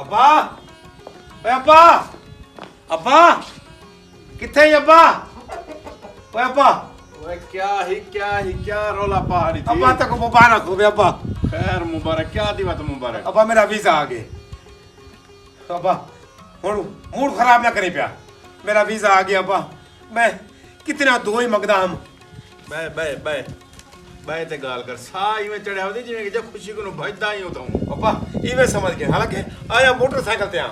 अब्बा ओए अब्बा अब्बा किथे अब्बा ओए अब्बा ओए क्या रौला पहाड़ी थी। अब्बा तक मुबारक हो अब्बा। खैर मुबारक क्या दिवत मुबारक। अब्बा मेरा वीजा आ गए अब्बा हुण मूड खराब ना करी पिया मेरा वीजा आ गया अब्बा मैं कितना दोई मंगदा हम बे बे बे बे ते गाल कर सा इवें चढ़िया होती जिवें कि जब खुशी को भजदा ही होता हूं। अब्बा इवें समझ गए हालांकि आया मोटरसाइकिल ते आ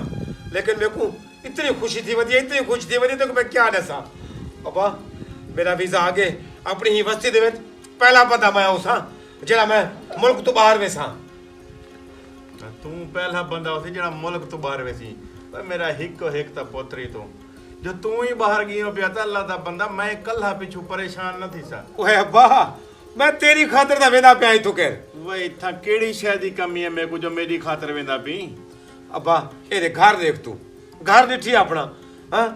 लेकिन मेरे को इतनी खुशी थी वधी इतनी खुशी थी वधी तो मैं क्या दसा अब्बा मेरा वीजा आ गए अपनी ही बस्ती दे विच पहला बंदा मैं उसा जेड़ा मैं मुल्क तो बाहर वेसा तू पहला बंदा होसी जेड़ा मुल्क तो बाहर वेसी पर मेरा हिक ता पोतरी तो जो तू ही बाहर गियो पिया ता अल्लाह दा बंदा मैं कल्ला पिछू परेशान न थी सा। ओए अब्बा मैं तेरी खातिर दा वेंदा पिया तू कह वे इथा केड़ी शय दी कमी है मेरे को जो मेरी खातिर वेंदा पी। अब्बा एरे घर देख तू घर डिठी अपना हां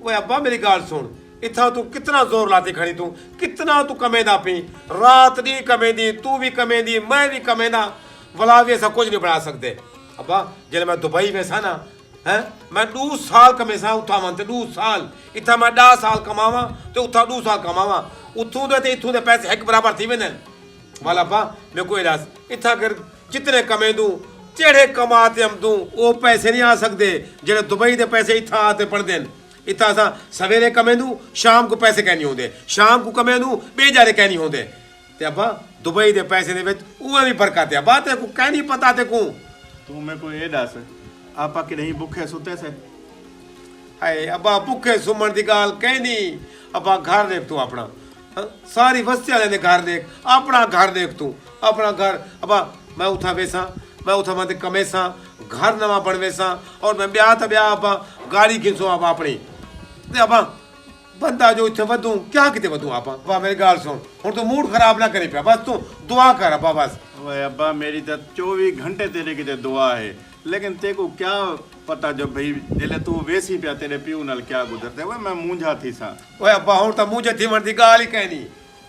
ओए अब्बा मेरी गाल सुन इथा तू कितना जोर लाती खड़ी तू कितना तू कमेदा पी रात दी कमेदी तू भी कमेदी मैं भी कमेदा वला भी ऐसा कुछ नहीं बना सकते अब्बा जब मैं दुबई में सा ना हैं मैं 2 साल कमेसा उठा मनते 2 साल इथा मैं 10 साल कमावा तो उठा 2 साल कमावा उथों दे इथों दे पैसे एक बराबर थी वेंदन वाला अब्बा मेरे को इलाज इथा कर जितने कमे दूं जेड़े कमाते हम दूं वो पैसे नहीं आ सकते जेड़े दुबई दे पैसे इथा आते पड़ देन इतना सा सवेरे कमे दूं शाम को पैसे कहनी होंदे शाम को कमे दूं बेजारे कहनी होंदे ते अब्बा दुबई दे पैसे दे विच उवे भी बरकत है बात है को कह नहीं पता ते को तू मेरे को ये दस आपा कि नहीं भूखे सुते से हाय अब्बा भूखे सुमन दी गाल कहनी अब्बा घर देख तू अपना हाँ? सारी बस्ती वाले ने घर देख अपना घर देख तू अपना घर अब्बा मैं उठा वेसा मैं उठा मत कमेसा घर नवा बनवेसा और मैं ब्याह था ब्याह अब्बा गाड़ी खिंचो आप अपनी अब्बा बंदा जो इतने वधू क्या किते वधू आप मेरी गाल सुन हुण तू मूड खराब ना करी पिया बस तू दुआ कर अब्बा बस। ओए अब्बा मेरी तो 24 घंटे तेरे किते दुआ है लेकिन ते को क्या पता जो भाई जिले तू वेसी पिया तेरे प्यू नाल क्या गुजरते ओए मैं मूंझा थी सा। ओए अब्बा हुण ता मुझे थी मन दी गाल ही कहनी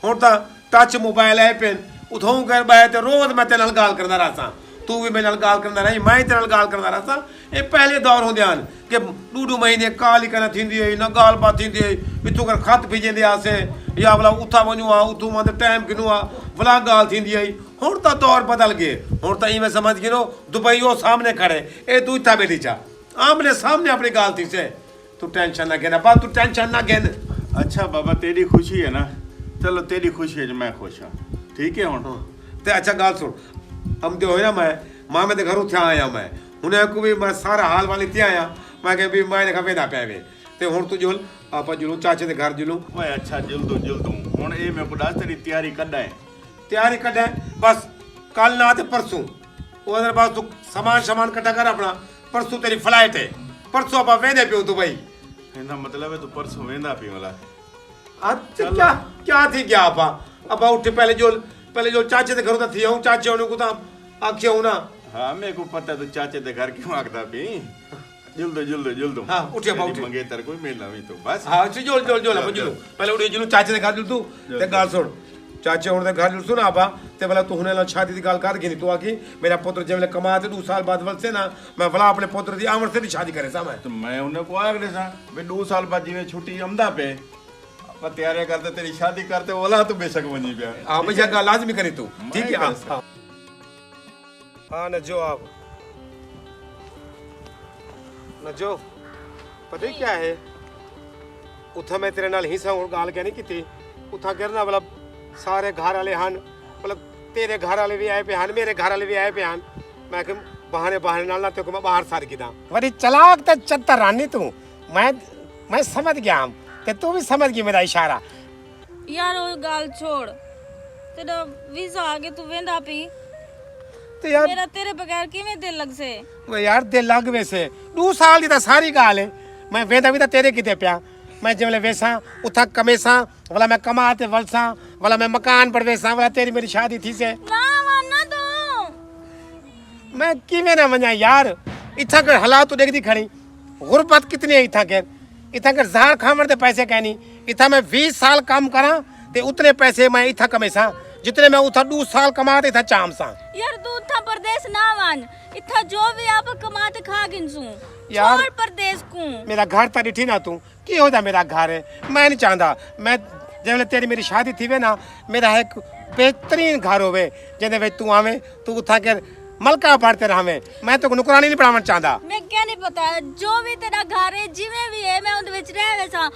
हुण ता टच मोबाइल है पेन उठों कर बाय ते रोज मैं तेरे नाल गाल करदा रहा तू भी मेरे नाल गाल करदा रही मैं तेरे नाल गाल करदा रहा ये पहले दौर होंदे हन कि 2 महीने काल ही करना थींदी है ना गाल बात थींदी है इथों कर खत भेजेंदे आसे या भला उठा वणू आ उठू मत टाइम किनु आ भला गाल थींदी है हुण ता दौर बदल गए हुण ता मैं समझ गिनो दुबई वो सामने खड़े ए तू इथा बैठी जा आमने सामने अपनी गाल थी से तू टेंशन ना घेना बा तू टेंशन ना घेन। अच्छा बाबा तेरी खुशी है ना चलो तेरी खुशी है जो मैं खुश हूँ ठीक है हुण ते अच्छा गाल सुन हम तो हो ना मैं मां में घरों थे आया मैं उन्हें को भी मैं सारा हाल वाली थी आया मैं कह भी मैं वेंदा पिया वे ते हुण तू जुल आपा जुलू चाचे दे घर जुलू ओए अच्छा जुल दूं हुण ए मेरे को दस तेरी तैयारी कदा है तैयारी कटे बस कल ना ते परसों उधर बस तू सामान कट्ठा कर अपना परसों तेरी फ्लाइट है परसों आपा वेंदे पियो दुबई इनका मतलब है तू परसों वेंदा पी वाला अच्छा क्या थी क्या आपा उठ पहले जो चाचे दे घरों ता थी हूं चाचे उन्हें को ता आखे हूं ना हाँ मेरे को पता तू चाचे दे घर क्यों आखदा पी जुल दो हाँ उठिए बाबू मंगेतर कोई मेला भी तो बस हाँ जुल अब जुलू पहले उठिए जुलू चाचे दे घर जुल तू ते गाल सुन चाचे हुण दे घर जुल सुन आपा ते भला तू हुने ला शादी दी गाल कर गिनी तू आखी मेरा पुत्र जेवले कमा ते 2 साल बाद वलसे ना मैं भला अपने पुत्र दी आमर से दी शादी करे सा मैं तो मैं उन्हें को आखदे सा वे 2 साल बाद जीवे छुट्टी आमदा पे आप तैयारी करते तेरी शादी करते ओला तू बेशक वनी पे हां भैया गाल लाजमी करी तू ठीक है हां हां न जो आप न जो पता ही क्या है उथा मैं तेरे नाल हिस्सा हुण गाल कहनी कीती उथा करना मतलब सारे घर वाले हन मतलब तेरे घर वाले भी आए पे हन मेरे घर वाले भी आए पे हन मैं कि बहाने नाल ना ते को मैं बाहर सार कीदा वरी चलाक ते चत्तर रानी तू मैं समझ गया हम ते तू भी समझ गई मेरा इशारा यार वो गाल छोड़ तेरा वीजा आ गया तू वेंदा पी ते यार मेरा तेरे बगैर किवें दिल लग से वो यार दिल लग वैसे 2 साल दी ता सारी गाल है मैं वेंदा भी ता तेरे किते पिया मैं जिवले वैसा उथा कमेसा वाला मैं कमाते वलसा वाला मैं मकान पर वैसा वाला तेरी मेरी शादी थी से ना तू मैं किवें ना वना यार इथा कर हालात तो देखदी खड़ी गुरबत कितनी है इथा कर जार खामर दे पैसे कहनी इथा मैं 20 साल काम करा ते उतने पैसे मैं इथा कमेसा जितने मैं उथा 2 साल कमाते था चाम सा यार तू था परदेस ना वन इथा जो भी आप कमाते खा गिनसू यार, छोड़ परदेस को मेरा घर तो डिठी ना तू की होता मेरा घर है मैं नहीं चाहता मैं जब तेरी मेरी शादी थी वे ना मेरा एक बेहतरीन घर होवे जिंदे विच तू आवे तू उठा के मलका पढ़ते रहे मैं तो नुकरानी नहीं पढ़ावन चाहता मैं क्या नहीं पता जो भी तेरा घर है जिਵੇਂ भी है मैं उन विच रह वैसा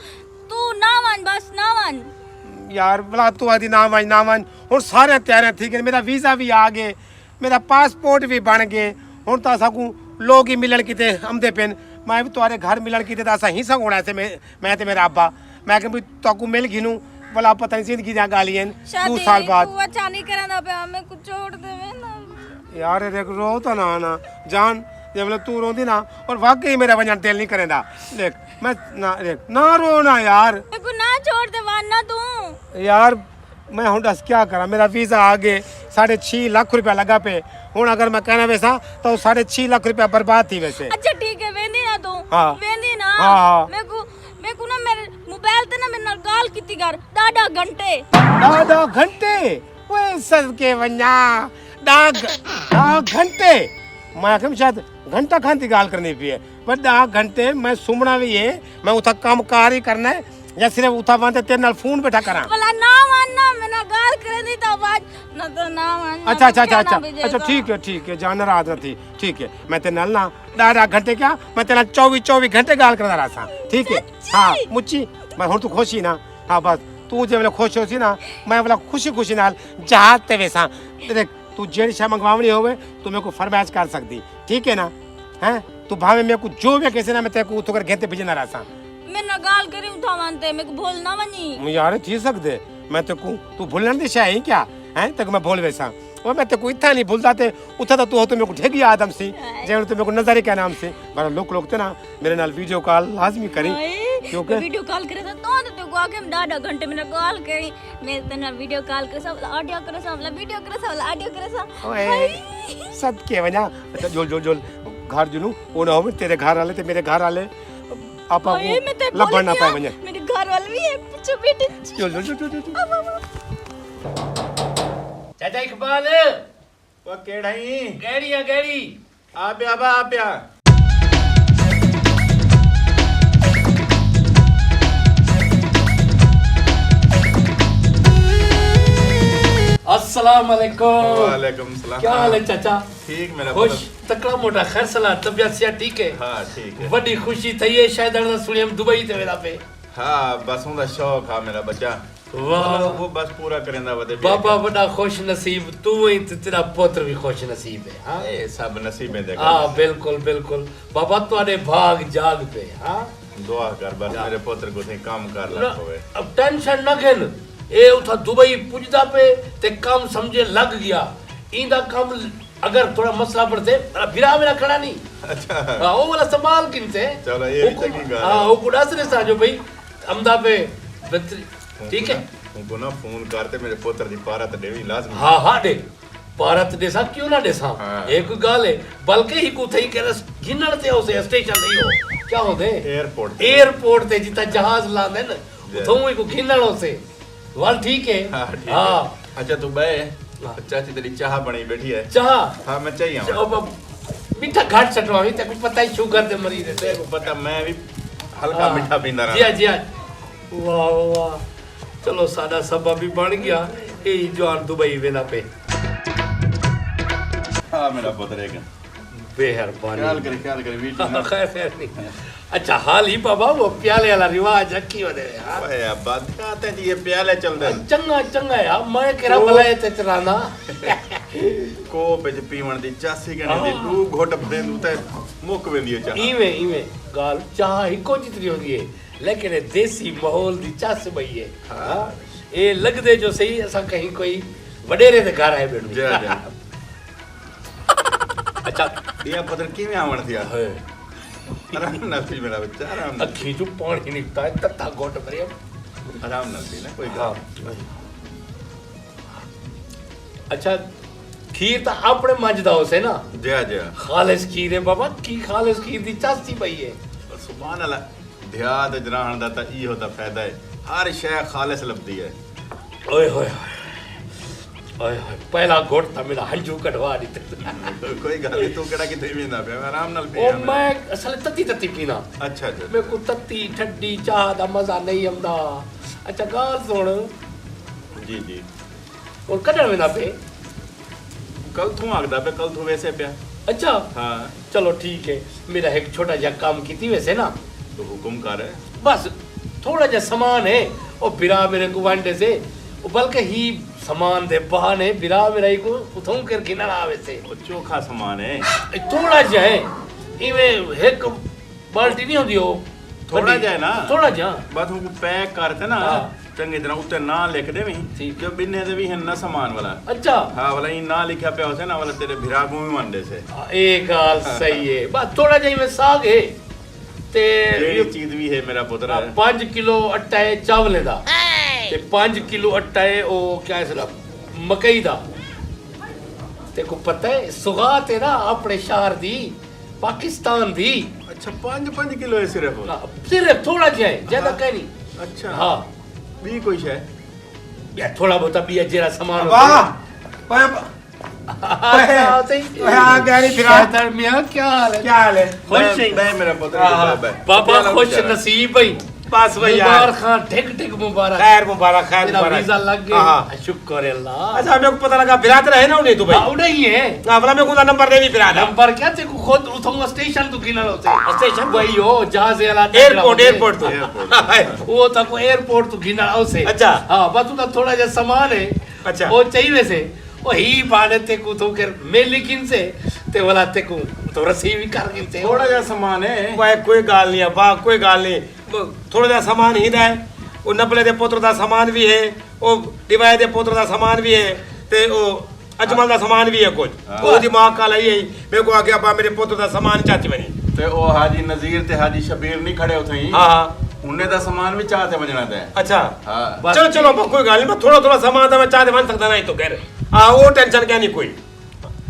तू ना वन बस ना वन यार भला तू आदि ना वन हुन सारे तैयार ठीक है मेरा वीज़ा भी आ गए मेरा पासपोर्ट भी बन गए हुन तो असां लोग ही मिलन किते आमदे पेन मैं भी तुम्हारे घर मिलन किते तो असां ही होना से मैं ते मेरा अब्बा मैं कि ताकू मिल गिनू भला पता नहीं जिंदगी दी गालियां 2 साल बाद तू अच्छा नहीं करना पे मैं कुछ छोड़ दे ना यार देख रो तो ना जान जब तू रोंदी ना और वाकई मेरा वजन दिल नहीं करेंदा देख मैं ना देख ना रो ना यार मेरे को ना छोड़ दे वरना तू यार मैं हुन दस क्या करा मेरा वीज़ा आ गए 6.5 लाख रुपया लगा पे हुन अगर मैं कहना वैसा तो 6.5 लाख रुपया बर्बाद थी वैसे अच्छा ठीक है वेंदी ना तू हाँ। वेंदी ना हाँ। मेरे को ना मेरे मोबाइल ते ना मेरे नाल गाल कीती कर डाडा घंटे डाडा घंटे ओए सदके वन्या डा घंटे मैं कम शायद घंटा खान गाल करनी पी है पर 10 घंटे मैं सुमना भी है मैं उथा काम कार ही करना है या सिर्फ उथा वहां तेरे नाल फोन बैठा करा भला ना मानना मैंने गाल करे दी तो आवाज ना तो ना मानना अच्छा ठीक है जान रात थी ठीक है मैं तेरे नाल ना 10 घंटे क्या मैं तेरा 24 घंटे गाल करता रहा था ठीक है हाँ मुच्ची मैं हुन तू खुश ही ना हाँ बस तू जब खुश होसी ना मैं बोला खुशी नाल जहाज ते वैसा देख तू जेड़ी शा मंगवावनी होवे तू मेरे को फरमाइश कर सकती ठीक है ना हैं तू भावे मेरे को जो भी कैसे ना मैं तेरे को उठकर घेते भेजना रहा मैं ना गाल करी उठा मानते मेरे को भूल ना बनी यार थी सकते मैं तो को तू भूलने दी शाही क्या हैं तक मैं भूल वैसा और मैं तो को इतना नहीं भूलता थे उठा तो तू हो तो मेरे को ठेगी आदम सी जब तो मेरे को नजर क्या नाम से पर लोग थे ना मेरे नाल वीडियो कॉल लाजमी करी क्योंकि वीडियो कॉल करे तो को आके हम 10 घंटे मेरा कॉल करी मैं तेना वीडियो कॉल करे सब ऑडियो करे सब वीडियो करे सब ऑडियो करे सब ओए सब के वना अच्छा जोल घर जुनू वो ना हो तेरे घर वाले ते मेरे घर वाले आपा को लबन ना पाए वने मेरे घर वाले भी है पीछे बेटे जोल चाचा इकबाल वो केड़ाई गैड़ी आ प्या अस्सलाम वालेकुम वालेकुम सलाम क्या हाल है चाचा ठीक मेरा खुश तकड़ा मोटा खैर सलाह तबियत से ठीक है हाँ ठीक है बड़ी खुशी थई है शायद अरदा सुनी हम दुबई ते वेला पे हाँ बस उनका शौक है मेरा बच्चा वाह वो बस पूरा करेंदा वदे बाबा बड़ा खुश नसीब तू ही ते तेरा पुत्र भी खुश नसीब है हां ये सब नसीबें दे हां बिल्कुल बाबा तुम्हारे भाग जाग पे हां दुआ कर बस मेरे पुत्र को थे काम कर ला होवे अब टेंशन न खेल ए उठा दुबई पुजदा पे ते काम समझे लग गया इंदा काम अगर थोड़ा मसला पड़ते फिरा मेरा खड़ा नहीं अच्छा हां वो वाला संभाल किनसे चलो ये भी तकी गा हां वो कुडास ने साजो भाई अमदा पे ठीक है उनको ना फोन करते मेरे पुत्र दी पारत देवी लाजमी हाँ दे भारत देसा क्यों ना देसा हाँ। एक गाल है बल्कि ही को थई के गिनर ते उसे स्टेशन नहीं हो क्या होते एयरपोर्ट ते जिता जहाज लांदे न उथों ही को गिनर उसे वाल ठीक है हाँ ठीक है अच्छा तू बे चाची तेरी चाह बनी बैठी है चाह हाँ मैं चाहिए मीठा घाट चटवावी ते कुछ पता ही शुगर दे मरीज है तेरे को पता मैं भी हल्का मीठा पींदा रहा जी वाह चलो सादा सबा भी बन गया ए जवान दुबई वेला पे हाँ मेरा पुत्र एक बेहरबानी ख्याल करे वीडियो खैर नहीं अच्छा हाल ही बाबा वो प्याले वाला रिवाज अक्की वदे यार ओए अब बात कहते हैं ये प्याले चलदे चंगा यार मैं केरा भलाए ते चराना को पे पीवण दी चासी कने दी तू घोट देंदू ते मुक वेंदी है चाह इवे गाल चाह ही को जितनी होती है लेकिन ये देसी माहौल दी चाह से भई है हां ए लग दे जो सही असा कहीं कोई वडेरे दे घर आए बेडू जा अच्छा ये पुत्र किवें आवण दिया आराम नाल पी मेरा बच्चा आराम अखी जो पानी निकलता है तत्ता गोट भरे आराम नाल पी ना कोई हाँ अच्छा खीर तो अपने मंजदा होसे ना जा खालिस खीर है बाबा की खालिस खीर दी चास्ती पई है सुभान अल्लाह ध्यात जरान दा ता ई होता फायदा है हर शय खालिस लबदी है ओए होए ओए होए पहला घोट था मेरा हंजू कढ़वा दी कोई गल नहीं, तू केड़ा किथे वेंदा पे, मैं आराम नाल ओ पिया मैं असल तत्ती तत्ती पीना अच्छा अच्छा मेरे को तत्ती ठंडी चाह दा मजा नहीं आंदा अच्छा गाल सुन जी जी और कदर में ना पे कल तू आगदा पे, कल तू वैसे पिया अच्छा हाँ चलो ठीक है मेरा एक छोटा जा काम की वैसे ना तो हुक्म कर बस थोड़ा जा सामान है और बिरा मेरे को वांडे से वो बल्कि ही सामान दे बहाने बिरा मेरा को उठूं कर गिना आवे से वो चोखा सामान है थोड़ा जा है इवे एक बाल्टी नहीं होती हो थोड़ा जाए ना थोड़ा जा बस हमको पैक करते ना हाँ। चंगी तरह उत्ते ना लिख दे ठीक। जो बिन्ने दे भी है ना सामान वाला अच्छा हाँ वाला ये ना लिखा पे होसे ना वाला तेरे भिरागू में मंडे से एक गाल सही है बस थोड़ा जा में साग है ते ये चीज भी है मेरा पुत्र 5 किलो आटा है चावले दा ते 5 किलो आटा है ओ क्या है सला मकई दा तेको पता है सुगात है ना अपने शहर दी पाकिस्तान दी अच्छा 5 किलो है सिर्फ सिर्फ थोड़ा जा है ज्यादा कह नहीं अच्छा हाँ भी कोई है या थोड़ा बहुत भी जरा सामान वाह आ गया नहीं फिर शैतान मियां क्या हाल है क्या हाल है खुश है मैं मेरा पुत्र हाँ, बाबा खुश नसीब भाई बस भाई यार मुबारक खान ठीक ठीक मुबारक खैर मुबारक खैर तेरा मुबारक वीजा लग हाँ। गया शुक्र है अल्लाह अच्छा मेरे को पता लगा फिराते रहे ना उन्हें तो भाई आउडा ही है वाला मेरे को नंबर दे भी फिरा नंबर क्या ते को खुद उठूंगा स्टेशन तो गिना होते स्टेशन वही हो जहाज वाला एयरपोर्ट तो वो तक एयरपोर्ट तो गिना उसे अच्छा। हां बस उनका थोड़ा जा सामान है अच्छा। वो चाहिए वैसे वो ही बाने ते को तो कर मेली किन से ते वाला ते को तो रसी भी कर किन से थोड़ा जा सामान है भाई कोई गाल नहीं अब्बा कोई गाल नहीं थोड़ा जा सामान ही है वो नपले दे पुत्र दा सामान भी है वो डिवाय दे पुत्र दा सामान भी है ते वो अजमल दा सामान भी है कुछ वो दिमाग का लाई है मेरे को आके अब्बा मेरे पुत्र दा सामान चाची बनी ते ओ हाजी नजीर ते हाजी शबीर नहीं खड़े उथे ही हाँ हाँ उन्हें दा सामान भी चाहते वजना दे अच्छा हाँ चलो चलो अब्बा कोई गाल नहीं मैं थोड़ा थोड़ा सामान था मैं चाहते बन सकता नहीं तो कह हाँ वो टेंशन क्या नहीं कोई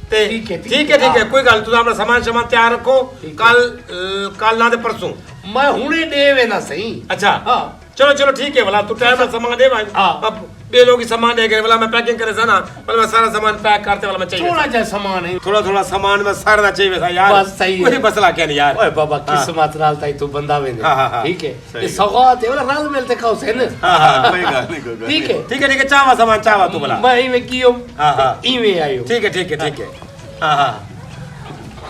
ठीक है, ठीक है कोई गल तू अपना सामान तैयार रखो कल ना दे परसों मैं हुने देवे ना सही अच्छा हां चलो चलो ठीक है भला तू टाइम से सामान दे भाई हाँ। अब बे लोग सामान दे गए भला मैं पैकिंग करे ना भला मैं सारा सामान पैक करते वाला मैं चाहिए थोड़ा जा सामान है थोड़ा थोड़ा सामान में सारा चाहिए वैसा यार बस सही है। कोई मसला क्या नहीं यार ओए बाबा किस्मत नाल ताई तू बंदा वेने हाँ। ठीक है सही ये है। सौगात है वाला राल मिलते खाओ से न कोई गल नहीं कोई गल ठीक है ठीक है चावा सामान चावा तू भला मैं इवे कियो हाँ। इवे आयो ठीक है हाँ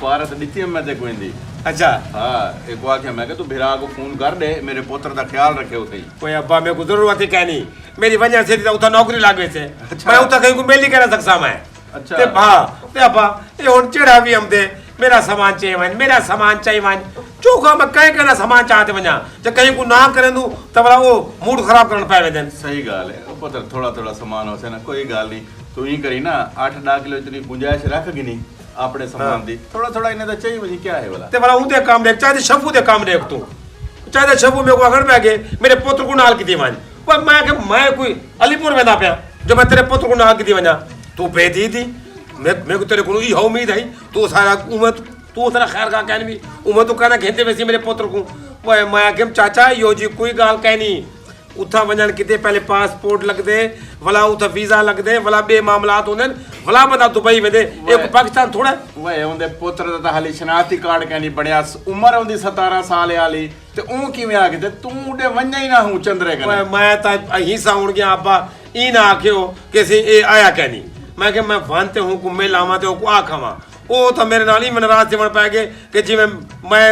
भारत नीति में ते कोईंदी अच्छा हाँ एक वाक्य मैं तू भिरा को फोन कर दे मेरे पुत्र दा ख्याल रखे उथे ही कोई अब्बा मेरे को जरूरत है क्या नहीं मेरी वजह से उतना नौकरी लागे से अच्छा। मैं उतना कहीं को मेल नहीं कर सकता मैं अच्छा। ते हाँ ते अब्बा ये हुन चिड़ा भी हम दे मेरा सामान चाहिए वन मेरा सामान चाहिए वन चोखा मैं कहीं कहना सामान चाहते वना जब कहीं को ना करे दू तब वाला वो मूड खराब करना पाए दिन सही गाल है ओ पुत्र थोड़ा थोड़ा सामान होसे ना कोई गाल नहीं तू ही करी ना 8-10 किलो इतनी गुंजाइश रखगी नहीं अपने सामान दी थोड़ा थोड़ा इन्हें दा चाहिए वजी क्या है वाला ते वाला उनके काम देख चाहे शफू दे काम देख तू चाहे शफू मेरे को अगड़ पे गए मेरे पुत्र को नाल की दी वन मैं कोई अलीपुर में ना पाया जो मैं तेरे पुत्र को नाल की दी वना तू बेदी थी मैं को तेरे को ये उम्मीद है तू सारा उम्र तू सारा खैर का कहनी भी उम्र तो कहना घेते वैसे मेरे पुत्र को वो मैं आके चाचा यो जी कोई गाल कहनी उथा वजन किते पहले पासपोर्ट लग दे वला उथा वीजा लग दे वला बे मामलात होने वला बंदा दुबई में दे एक पाकिस्तान थोड़ा वे उनदे पुत्र दा हाली शनाती कार्ड कहनी बढ़िया उम्र उनदी 17 साल वाली ते ऊ किवें आ गए तू उडे वन्या ही ना हूं चंद्रे कने मैं ता हिस्सा उड़ गया अब्बा ई ना आखियो किसी ए आया कहनी मैं के मैं vanते हूं को मैं लावा ते को आ खावा ओ तो मेरे नाल ही मन रात से मन पै गए कि जिवें मैं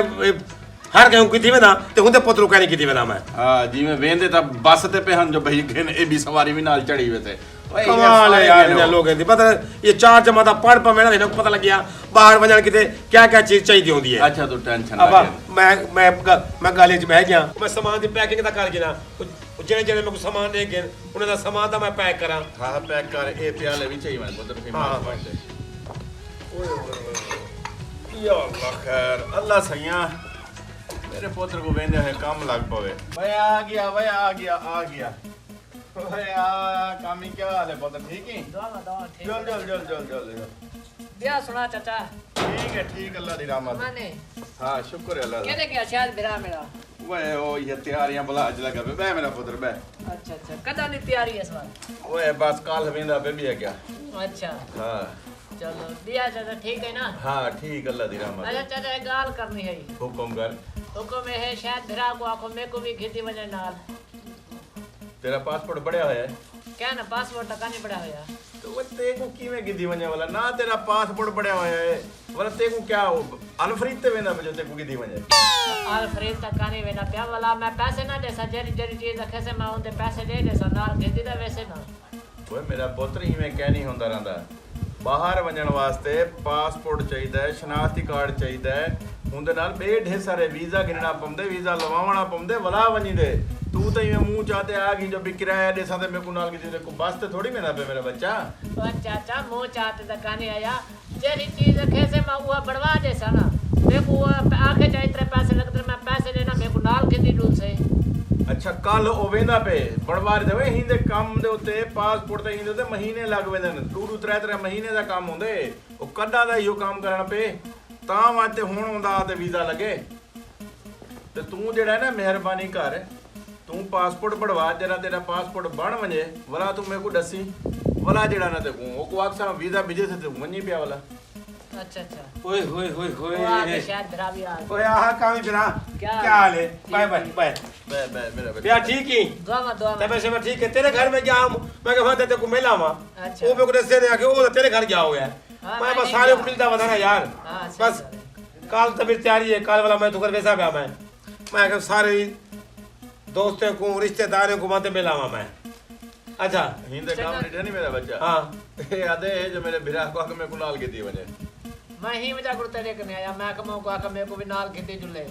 हर कहूं किथी में ना ते हुंदे पुत्र कहनी किथी में ना मैं हां जिवें वेंदे ता बस ते पे हन जो भाई घेन ए भी सवारी भी नाल चढ़ी वे थे कमाल है यार इन लोग दी पता ये 4 जमाता पढ़ मेरा इनको पता लग गया बाहर वजन किते क्या क्या चीज चाहिए होंदी है अच्छा तू टेंशन अब मैं गाली च बह गया मैं सामान दी पैकिंग दा कर गिना जेने जेने मैं को सामान दे गए उन्हें दा सामान दा मैं पैक करा हां पैक कर ए प्याले भी चाहिए मैं पुत्र फिर हाँ। या अल्लाह खैर अल्लाह सैया मेरे पुत्र को वेंदे है काम लग पवे भाई आ गया भाई आ कामी क्या हाल है पुत्र ठीक है चल बिया सुना चाचा ठीक अल्लाह दी रहमत माने हां शुक्र है अल्लाह दा कहते क्या शायद बिरा मेरा ओए ओ ये तैयारियां भला अज लगा बे मेरा पुत्र बे अच्छा कदा दी तैयारी है इस बार ओए बस काल वेंदा पे भी है क्या अच्छा हाँ चलो दिया चाचा ठीक है ना। हाँ ठीक अल्लाह दी रहमत अच्छा चाचा एक गाल करनी है। हुक्म कर। हुक्म है शायद भिरा को आखो मेरे को भी खेती वजह नाल। तेरा पासपोर्ट बढ़िया होया है क्या ना पासपोर्ट तक नहीं पड़ा होया। तो वो तेको किवें गिद्दी वने वाला ना तेरा पासपोर्ट बढ़िया होया है वाला तेको क्या हो अलफरीद ते वेंदा जो तेको गिद्दी वने आल फरीद तक कानी वेना प्या वाला मैं पैसे ना दे सा जेरी जेरी चीज रखे से मैं उनते पैसे दे सा नाल खेती दा वैसे ना। ओए मेरा पुत्र इवें कह नहीं होंदा रहंदा बाहर वजन वास्ते पासपोर्ट चाहिदा है शनाख्ती कार्ड चाहिदा है उनदे नाल बे ढेर सारे वीजा गिनना पौंदे वीजा लवावना पौंदे वला वनी दे तू तो इवें मुंह चाहते आ गई जो भी किराया दे साथे मेरे को नाल की तेरे को बस ते थोड़ी मेरा पे मेरा बच्चा। ओ चाचा मुंह चाहते तक कानी आया जेरी चीज रखे से मैं वो बढ़वा दे सा ना मेरे को आखे चाहे तेरे पैसे लगते मैं पैसे देना मेरे को नाल खेती डूल से। अच्छा कल ओ वेंदा पे बड़वार देवे हिंदे काम दे उते पासपोर्ट ते हिंदे ते महीने लग वेंदे ने 2-3 महीने दा काम हुंदे ओ कदा दा इहो काम करना पे तां वास्ते हुण हुंदा ते वीजा लगे ते तू जेड़ा ना मेहरबानी कर तू पासपोर्ट बढ़वा जरा तेरा पासपोर्ट बन वने वला तू मेरे को दसी वला जेड़ा ना ते को ओ को अक्सर वीजा भेजे से तू वनी पिया वाला। अच्छा अच्छा ओए होए होए होए वो आगे शायद भिरा भी आ ओए आहा कामी बिना क्या क्या हाल है बाय बाय बाय बे मेरा भैया ठीक ही दुआ में तबे से मैं ठीक है तेरे घर में गया हूं मैं कहा तेरे को मिला वहां अच्छा। वो मेरे को दसे ने आके वो तेरे घर गया हो गया हाँ, मैं मैं बस नहीं सारे गया। को मिलता बता ना यार हाँ, सही बस बात काल तो मेरी तैयारी है काल वाला मैं तो कर वैसा गया मैं कहा सारे दोस्तों को रिश्तेदारों को माते मिला हुआ मैं। अच्छा हिंदे काम नहीं मेरा बच्चा हाँ ए आदे जो मेरे बिरा को आके मेरे को नाल के दी वने मैं ही मजा करते देखने आया मैं कमाऊं को आके मेरे को भी नाल खेती जुले।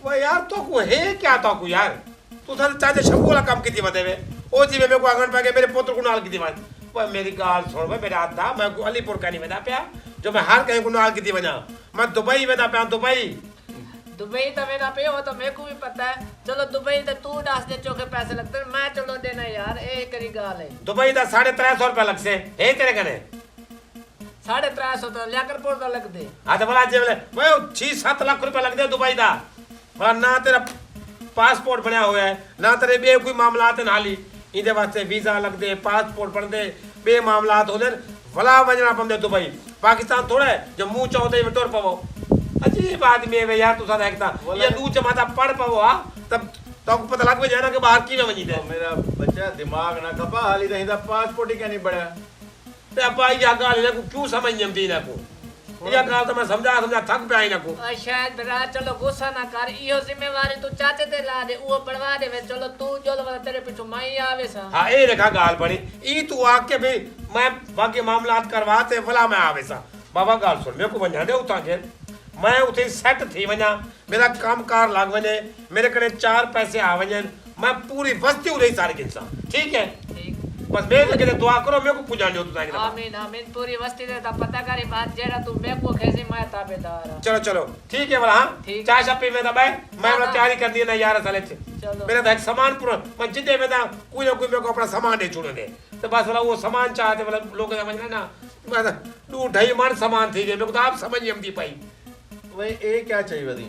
वो यार तो को है क्या तो को यार तू थारे चाचे शबू वाला काम की बते वे ओ जी मेरे को आंगन पाके मेरे पुत्र को नाल की दीवान वो मेरी गाल छोड़ वे मेरा आधा मैं को अलीपुर का नहीं बता पाया जो मैं हर कहीं को नाल की दी वना मैं दुबई बता पाया दुबई तो मेरा पे हो तो मेरे को भी पता है। चलो दुबई तो तू डास दे चोखे पैसे लगते हैं मैं चलो देना यार ए करी गाल है। दुबई का 350 रुपया लग से है तेरे कने 350 तो लेकर पोर का लग दे। हाँ तो बोला जे बोले वो 6-7 लाख रुपया लग दे दुबई का बोला ना तेरा पासपोर्ट बनया हुआ है ना तेरे बे कोई मामला आते नाली इधे वास्ते वीजा लग दे पासपोर्ट बन दे बे मामला हो दे भला वजना पमदे दुबई पाकिस्तान थोड़ा है जो मुंह चाहते ही तोड़ पवो अजीब आदमी है यार तू सा देखता ये दू जमाता पढ़ पवो हां तब तो पता लग भी जाना कि बाहर की में वनी दे मेरा बच्चा दिमाग ना खपा हाली तो हिंदा पासपोर्ट ही क्या नहीं बढ़िया ते अपा या गाल ने को क्यों समझ नहीं दी ना को या गाल तो मैं समझा थक पे आई ना को शायद बरा चलो गुस्सा ना कर इहो जिम्मेवारी तू चाचे ते ला दे वो बढ़वा दे चलो तू जो वाला तेरे पीछे माई आवे सा। हां ए देखा गाल बनी ई तू आके भी मैं बाकी मामलात करवाते भला मैं आवे सा बाबा गाल सुन मेरे को वना दे उता के मैं उठे सेट थी वना मेरा कामकार लाग वने मेरे कने 4 पैसे आ वजन मैं पूरी बस्ती उड़े सारे किसा ठीक है ठीक बस मेरे के दुआ करो मेरे को पूजा लियो तू आमीन आमीन पूरी वस्ती दे ता पता करी बात जेरा तू मेरे को कैसे मैं ताबेदार हां। चलो चलो ठीक है वाला हां ठीक। चाय शपी में दबाए मैं वाला तैयारी कर दी ना यार साले चलो। मेरा तो एक सामान पूरा मैं जिदे में था कोई ना कोई मेरे को अपना सामान दे छोड़ दे तो बस वाला वो सामान चाहते वाला लोग समझ रहे ना मैं 2-2.5 मन सामान थी गए मेरे को तो आप समझ नहीं दी पाई वे ए क्या चाहिए वदी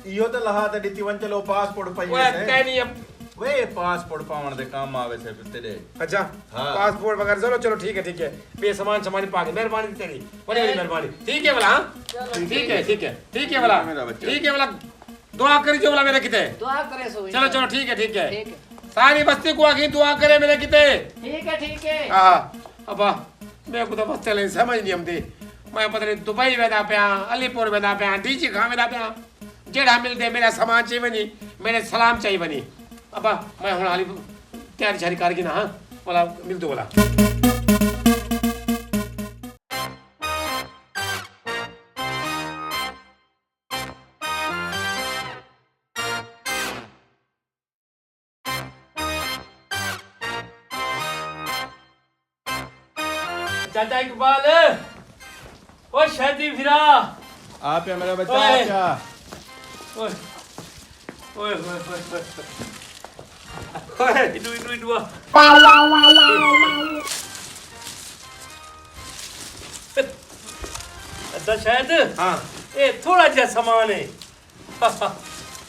इहो तो लहा ते दिती वन चलो पासपोर्ट पाई वो कह नहीं अब वे पासपोर्ट पावन दे काम आवे से तेरे अच्छा हाँ। पासपोर्ट वगैरह चलो चलो ठीक है बे सामान पाके मेहरबानी तेरी बड़ी बड़ी मेहरबानी ठीक है वाला हाँ ठीक है वाला मेरा बच्चा। ठीक है वाला दुआ करी जो वाला मेरे किते दुआ करे सो चलो चलो ठीक है ठीक है सारी बस्ती को आगे दुआ करे मेरे किते ठीक है हाँ अबा मेरे को तो बस चले समझ नहीं आती मैं पता नहीं दुबई वेदा पिया अलीपुर वेदा पिया डीजी खां वेदा पिया जेड़ा मिलते मेरा सामान चाहिए बनी मेरे सलाम चाहिए बनी अबा मैं हुन हाली तैयारी शारी करके ना हाँ बोला मिल दो बोला चाचा इकबाल ओ शादी फिरा आप या मेरा बच्चा ओए। क्या ओए ओए ओए ओए ओए इडू अच्छा शायद हाँ ये थोड़ा जिहा सामान है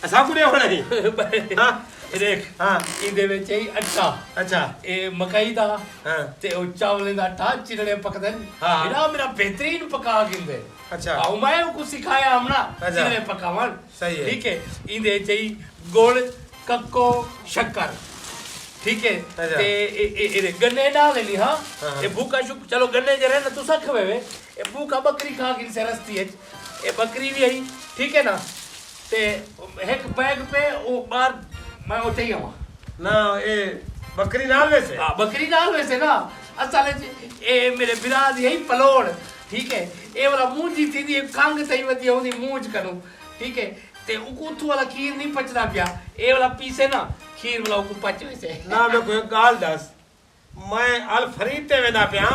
ਅਸਾਂ ਕੁੜੇ ਹੋਣਾ ਹੀ ਹਾਂ ਇਹ ਦੇਖ ਹਾਂ ਇਹਦੇ ਵਿੱਚ ਹੀ ਅੱਟਾ ਅੱਛਾ ਇਹ ਮਕਈ ਦਾ ਹਾਂ ਤੇ ਉਹ ਚਾਵਲੇ ਦਾ ਆਟਾ ਚਿਰੜੇ ਪਕਦੇ ਨੇ ਹਾਂ। ਇਹਦਾ ਮੇਰਾ ਬਿਹਤਰੀਨ ਪਕਾ ਗਿੰਦੇ ਅੱਛਾ। ਆਉ ਮੈਂ ਉਹ ਕੁ ਸਿਖਾਇਆ ਹਮਣਾ ਅੱਛਾ। ਚਿਰੜੇ ਪਕਾਵਣ ਸਹੀ ਹੈ। ਠੀਕ ਹੈ ਇਹਦੇ ਚ ਹੀ ਗੁੜ ਕੱਕੋ ਸ਼ੱਕਰ ਠੀਕ ਹੈ ਅੱਛਾ। ਤੇ ਇਹ ਗੰਨੇ ਨਾਲ ਲੈਣੀ ਹਾਂ ਹਾਂ। ਇਹ ਭੂਕਾ ਸ਼ੁਕ ਚਲੋ ਗੰਨੇ ਜਰੇ ਨਾ ਤੂੰ ਸਖ ਵੇ ਇਹ ਭੂਕਾ ਬੱਕਰੀ ਖਾ ਕੇ ਸੇ ਰਸਤੀ ਹੈ ਇਹ ਬੱਕਰੀ ਵੀ ਆਈ ਠੀਕ ਹੈ ਨਾ ਤੇ ਇੱਕ ਬੈਗ पे ਉਹ ਬਾਹਰ ਮੈਂ ਉੱਥੇ ਹੀ ਆਵਾਂ ਨਾ ਇਹ ਬੱਕਰੀ ਨਾਲ ਵੈਸੇ ਹਾਂ ਬੱਕਰੀ ਨਾਲ ਵੈਸੇ ਨਾ ਅਸਲ ਚ ਇਹ ਮੇਰੇ ਬਿਰਾ ਦੀ ਹੈ ਪਲੋੜ ਠੀਕ ਹੈ ਇਹ ਵਾਲਾ ਮੂੰਹ ਜੀ ਥੀ ਖੰਗ ਸਹੀ ਵਦੀ ਉਹਦੀ ਮੂੰਹ ਚ ਕਰੂੰ ਠੀਕ ਹੈ ਤੇ ਉਹ ਉਥੋਂ ਵਾਲਾ ਖੀਰ ਨਹੀਂ ਪਚਦਾ ਪਿਆ ਇਹ ਵਾਲਾ ਪੀਸੇ ਨਾ ਖੀਰ ਵਾਲਾ ਉਹ ਪਚ ਵੈਸੇ ਨਾ ਮੈਂ ਕੋਈ ਗੱਲ ਦੱਸ ਮੈਂ ਅਲ ਫਰੀਦ ਤੇ ਵੇਂਦਾ ਪਿਆ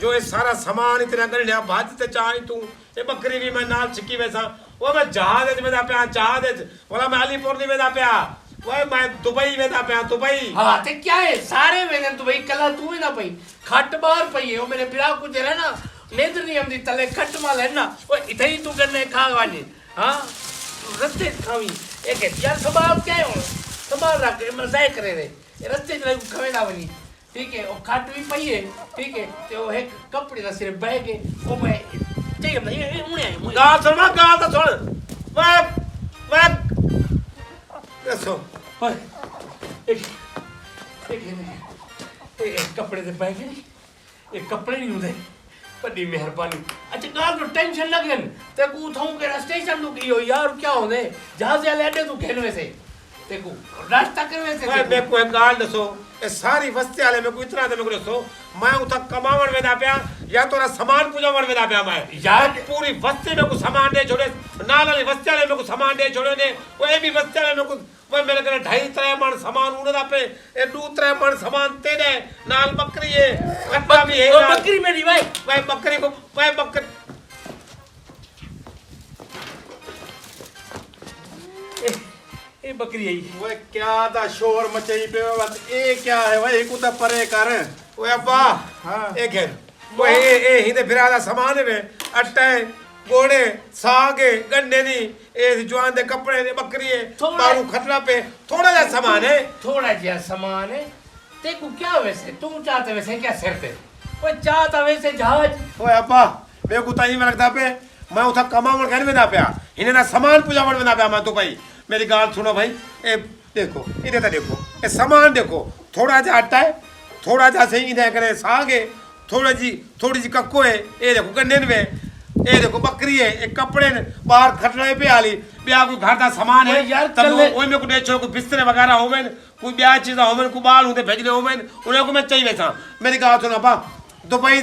ਜੋ ਇਹ ਸਾਰਾ ਸਮਾਨ ਇਤਨਾ ਗੜਿਆ ਭੱਜ ਤੇ ਚਾਹੀ ਤੂੰ ਇਹ ਬੱਕਰੀ ਵੀ ਮੈਂ ਨਾਲ ਛਿੱਕੀ ਵੈਸਾ ਉਹ ਮੈਂ ਜਹਾਜ਼ ਵਿੱਚ ਵੇਂਦਾ ਪਿਆ ਜਹਾਜ਼ ਵਿੱਚ ਉਹਲਾ ਮੈਂ ਅਲੀਪੁਰ ਦੀ ਵੇਂਦਾ ਪਿਆ ਓਏ ਮੈਂ ਦੁਬਈ ਵੇਂਦਾ ਪਿਆ ਦੁਬਈ ਹਾਂ ਤੇ ਕੀ ਹੈ ਸਾਰੇ ਵੇਨੇ ਤੂੰ ਬਈ ਕੱਲਾ ਤੂੰ ਹੀ ਨਾ ਪਈ ਖੱਟ ਬਾਹਰ ਪਈ ਹੈ ਉਹ ਮੇਰੇ ਬਿਰਾ ਕੁਝ ਹੈ ਨਾ ਨੇਦਰ ਨਹੀਂ ਆਉਂਦੀ ਤਲੇ ਖੱਟ ਮਾਲ ਹੈ ਨਾ ਓਏ ਇਥੇ ਹੀ ਤੂੰ ਗੰਨੇ ਖਾ ਵਾਲੀ ਹਾਂ ਰਸਤੇ ਖਾਵੀ ਇਹ ਕਿ ਯਾਰ ਸਵਾਲ ਕਿਆ ਹੈ ਹੁਣ ਸਵਾਲ ਰੱਖ ਮਜ਼ਾਇ ਕਰੇ ਰੇ ਇਹ ਰਸਤੇ ਚ ਖਵੇ ਨਾ ਬਣੀ ਠੀਕ ਹੈ ਉਹ ਖੱਟ ਵੀ ਪਈ ਹੈ ਠੀਕ ਹੈ ਤੇ ਉਹ ਇੱਕ ਕੱਪੜੇ ਦਾ ਸਿਰ ਬਹਿ ਕੇ ਉਹ ਮੈਂ ਚਾਹੀਏ ਨਹੀਂ ਹੁਣੇ ਆਈ ਗਾਲ ਸੁਣ ਮੈਂ ਗਾਲ ਤਾਂ ਸੁਣ ਓਏ ਦੱਸੋ ਓਏ ਇੱਕ ਇਹ ਕੱਪੜੇ ਤੇ ਪੈ ਗਏ ਨੀ। ਇਹ ਕੱਪੜੇ ਨਹੀਂ ਹੁੰਦੇ ਵੱਡੀ ਮਿਹਰਬਾਨੀ ਅੱਛਾ ਗੱਲ ਨੂੰ ਟੈਨਸ਼ਨ ਲੱਗਨ ਤੇ ਕੂ ਥਾਂ ਕੇ ਸਟੇਸ਼ਨ ਨੂੰ ਕੀ ਹੋ ਯਾਰ ਕੀ ਹੁੰਦੇ ਜਹਾਜ਼ ਵਾਲੇ ਅੱਡੇ ਤੋਂ ਖੇਲ ਵੈਸੇ ਤੇ ਕੂ ਰਾਸਤਾ ਕਰ ਵੈਸੇ ਓਏ ਮੈਂ ਕੋਈ ਗੱਲ ਦੱਸੋ ਇਹ ਸਾਰੀ ਵਸਤੀ ਵਾਲੇ ਮੈਂ ਕੋਈ ਇਤਨਾ ਤੇ ਮੈਂ ਕੋਈ ਦੱਸੋ ਮੈਂ ਉਥਾ ਕਮਾਵਣ ਵੇਦਾ ਪਿਆ ਜਾਂ ਤੋਰਾ ਸਮਾਨ ਪੁਜਾਵਣ ਵੇਦਾ ਪਿਆ ਮੈਂ ਯਾਰ पूरी बस्ती में कुछ सामान दे छोड़े नाल वाली बस्ती वाले में कुछ सामान दे छोड़े ने वो ये भी बस्ती वाले में कुछ वो मेरे करे 2.5-3 मन सामान उड़दा पे ये 2-3 मन सामान तेरे नाल बकरी है कट्टा भी है ओ बकरी मेरी भाई भाई बकरी को भाई बकरी ਇਹ ਬੱਕਰੀ ਆਈ ਓਏ ਕਿਆ ਦਾ ਸ਼ੋਰ ਮਚਈ ਪਿਆ ਬਸ ਇਹ ਕਿਆ ਹੈ ਓਏ ਕੋ ਤਾਂ ਪਰੇ ਕਰ ओए अब्बा हाँ। एक है वो ये ही ते फिरा दा सामान है आटा है गोड़े साग है गन्ने दी ए जवान दे कपड़े दे बकरी है थोड़ा- बारू खतरा पे थोड़ा जा सामान है थोड़ा जिहा सामान है ते को क्या वैसे तू चाहते वैसे क्या सिर पे ओए चाहता वैसे जहाज ओए अब्बा मेरे को ताई में लगता पे मैं उठा कमावन घर में ना पिया इन्हें ना सामान पूजावन में ना पिया मैं तो भाई मेरी गाल सुनो भाई ए देखो इधर तो देखो ए सामान देखो थोड़ा जा आटा है थोड़ा जा सही इधर करे साग है थोड़ी जी कक्को है ये देखो गन्ने में ये देखो बकरी है एक कपड़े ने बाहर खटरे पे आली ब्याह कोई घर का सामान है ओए यार, तब कल- ओए में को देखो कोई बिस्तर वगैरह होवे कोई ब्याह चीज होवे को बाल होते भेजने होवे उन्हें को मैं चाहिए वैसा मेरी गाल सुनो अब्बा दुबई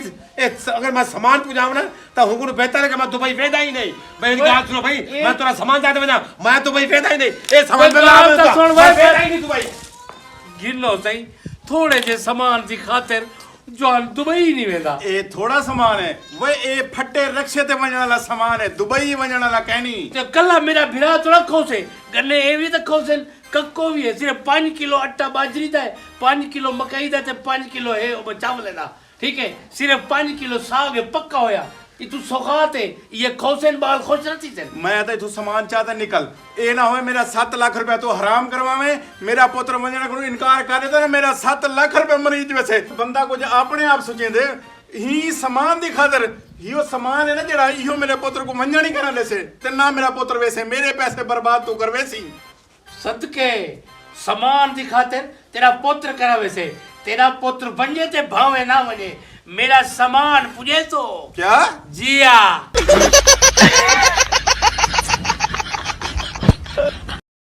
अगर मैं सामान पूजाऊं ना तो हमको बेहतर है कि मैं दुबई वेदा ही नहीं मेरी ओए, बात सुनो भाई ये- मैं तेरा सामान जाते वेदा मैं दुबई वेदा ही नहीं ये सामान ओए, वेदा बात तो सुन भाई, वेदा ही नहीं दुबई गिन लो सही थोड़े जे सामान की खातिर जो दुबई नहीं वेंदा ਇਹ ਥੋੜਾ ਸਮਾਨ ਹੈ ਓਏ ਇਹ ਫੱਟੇ ਰਕਸ਼ੇ ਤੇ ਵਜਣ ਵਾਲਾ ਸਮਾਨ ਹੈ ਦੁਬਈ ਵਜਣ ਵਾਲਾ ਕਹਿਣੀ ਤੇ ਕੱਲਾ ਮੇਰਾ ਭਰਾ ਥੋੜਾ ਖੋਸੇ ਗੰਨੇ ਇਹ ਵੀ ਤਾਂ ਖੋਸੇ ਕੱਕੋ ਵੀ ਹੈ ਸਿਰਫ 5 ਕਿਲੋ ਆਟਾ ਬਾਜਰੀ ਦਾ ਹੈ 5 ਕਿਲੋ ਮਕਈ ਦਾ ਤੇ 5 ਕਿਲੋ ਹੈ ਉਹ ਚਾਵਲ ਦਾ ਠੀਕ ਹੈ ਸਿਰਫ 5 ਕਿਲੋ ਸਾਗ ਹੈ ਪੱਕਾ ਹੋਇਆ ਇਹ ਤੂੰ ਸੌਖਾਤ ਹੈ ਇਹ ਖੋਸਨ ਬਾਲ ਖੁਸ਼ ਰਹਤੀ ਸੇ ਮੈਂ ਤਾਂ ਇਥੋਂ ਸਮਾਨ ਚਾਹਤਾ ਨਿਕਲ ਇਹ ਨਾ ਹੋਵੇ ਮੇਰਾ 7 ਲੱਖ ਰੁਪਏ ਤੂੰ ਹਰਾਮ ਕਰਵਾਵੇਂ ਮੇਰਾ ਪੁੱਤਰ ਵਜਣਾ ਕੋਲ ਇਨਕਾਰ ਕਰ ਦਿੱਤਾ ਨਾ ਮੇਰਾ 7 ਲੱਖ ਰੁਪਏ ਮਰੀਜ਼ ਵੈਸੇ ਬੰਦਾ ਕੁਝ ਆਪਣੇ ਆਪ ਸੁਚੇਂਦੇ ਹੀ ਸਮਾਨ ਦੀ ਖਾਤਰ ਇਹੋ ਸਮਾਨ ਹੈ ਨਾ ਜਿਹੜਾ ਇਹੋ ਮੇਰੇ ਪੁੱਤਰ ਕੋ ਮੰਨਣਾ ਨਹੀਂ ਕਰਨ ਲੈਸੇ ਤੇ ਨਾ ਮੇਰਾ ਪੁੱਤਰ ਵੈਸੇ ਮੇਰੇ ਪੈਸੇ ਬਰਬਾਦ ਤੂੰ ਕਰਵੇ ਸੀ सदके समान की खातिर तेरा पुत्र करा वैसे तेरा पुत्र बने ते भावे ना बने मेरा समान पुजे तो क्या जिया